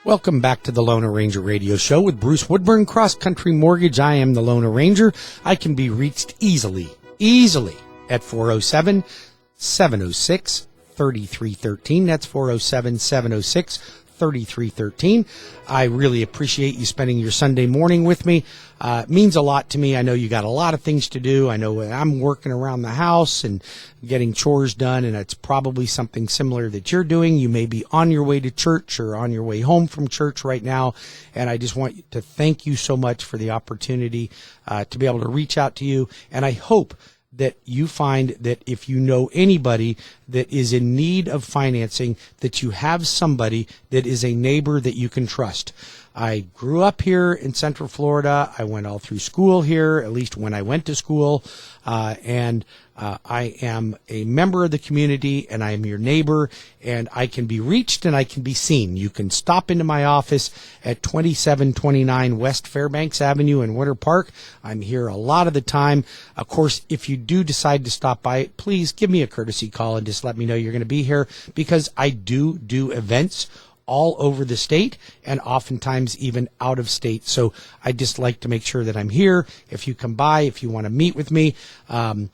Welcome back to the Lone Ranger Radio Show with Bruce Woodburn, CrossCountry Mortgage. I am the Lone Ranger. I can be reached easily at 407-706-3313. That's 407-706-3313. I really appreciate you spending your Sunday morning with me. It means a lot to me. I know you got a lot of things to do. I know I'm working around the house and getting chores done, and it's probably something similar that you're doing. You may be on your way to church or on your way home from church right now, and I just want to thank you so much for the opportunity to be able to reach out to you, and I hope that you find that if you know anybody that is in need of financing, that you have somebody that is a neighbor that you can trust. I grew up here in Central Florida. I went all through school here, at least when I went to school, and I am a member of the community, and I am your neighbor, and I can be reached and I can be seen. You can stop into my office at 2729 West Fairbanks Avenue in Winter Park. I'm here a lot of the time. Of course, if you do decide to stop by, please give me a courtesy call and just let me know you're going to be here, because I do events all over the state and oftentimes even out of state. So I just like to make sure that I'm here. If you come by, if you want to meet with me, and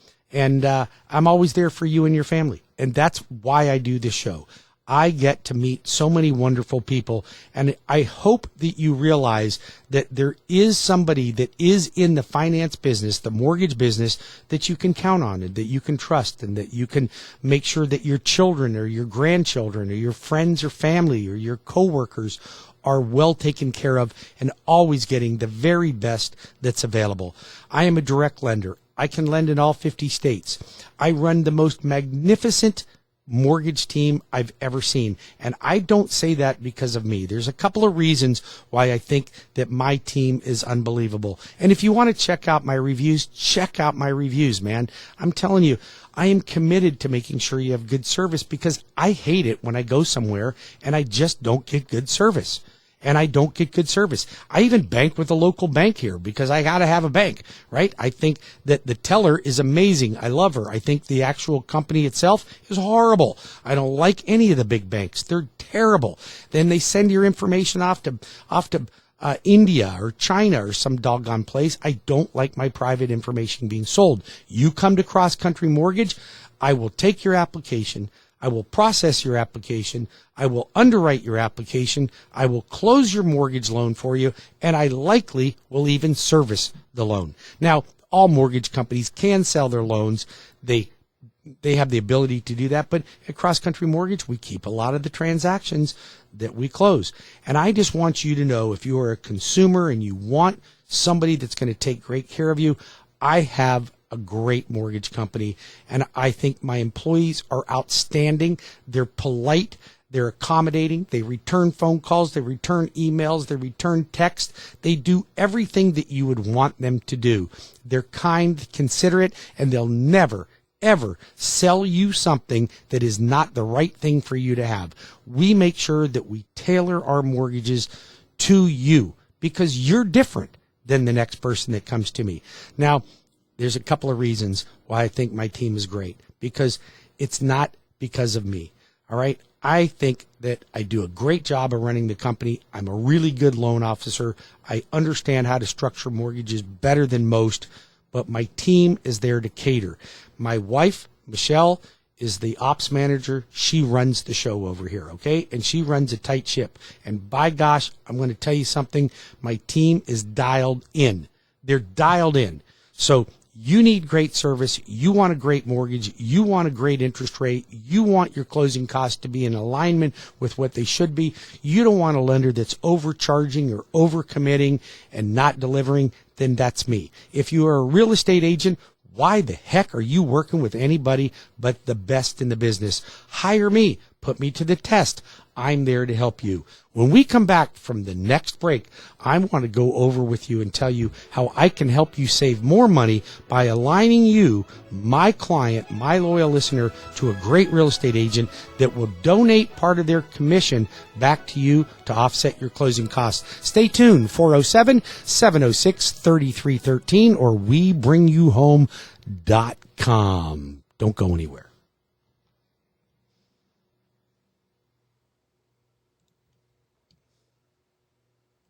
I'm always there for you and your family. And that's why I do this show. I get to meet so many wonderful people, and I hope that you realize that there is somebody that is in the finance business, the mortgage business, that you can count on and that you can trust, and that you can make sure that your children or your grandchildren or your friends or family or your coworkers are well taken care of and always getting the very best that's available. I am a direct lender. I can lend in all 50 states. I run the most magnificent mortgage team I've ever seen. And I don't say that because of me. There's a couple of reasons why I think that my team is unbelievable. And if you want to check out my reviews, check out my reviews, man. I'm telling you, I am committed to making sure you have good service, because I hate it when I go somewhere and I just don't get good service. And I don't get good service. I even bank with a local bank here because I got to have a bank, right? I think that the teller is amazing. I love her. I think the actual company itself is horrible. I don't like any of the big banks. They're terrible. Then they send your information off to India or China or some doggone place. I don't like my private information being sold. You come to CrossCountry Mortgage, I will take your application. I will process your application. I will underwrite your application. I will close your mortgage loan for you, and I likely will even service the loan. Now, all mortgage companies can sell their loans. They have the ability to do that, but at CrossCountry Mortgage, we keep a lot of the transactions that we close. And I just want you to know, if you are a consumer and you want somebody that's going to take great care of you, I have a great mortgage company, and I think my employees are outstanding. They're polite, they're accommodating, they return phone calls, they return emails, they return text. They do everything that you would want them to do. They're kind, considerate, and they'll never, ever sell you something that is not the right thing for you to have. We make sure that we tailor our mortgages to you, because you're different than the next person that comes to me. Now, there's a couple of reasons why I think my team is great, because it's not because of me. All right. I think that I do a great job of running the company. I'm a really good loan officer. I understand how to structure mortgages better than most, but my team is there to cater. My wife, Michelle, is the ops manager. She runs the show over here. Okay. And she runs a tight ship. And by gosh, I'm going to tell you something. My team is dialed in. They're dialed in. So you need great service. You want a great mortgage. You want a great interest rate. You want your closing costs to be in alignment with what they should be. You don't want a lender that's overcharging or overcommitting and not delivering. Then that's me. If you are a real estate agent, why the heck are you working with anybody but the best in the business? Hire me. Put me to the test. I'm there to help you. When we come back from the next break, I want to go over with you and tell you how I can help you save more money by aligning you, my client, my loyal listener, to a great real estate agent that will donate part of their commission back to you to offset your closing costs. Stay tuned, 407-706-3313 or WeBringYouHome.com. Don't go anywhere.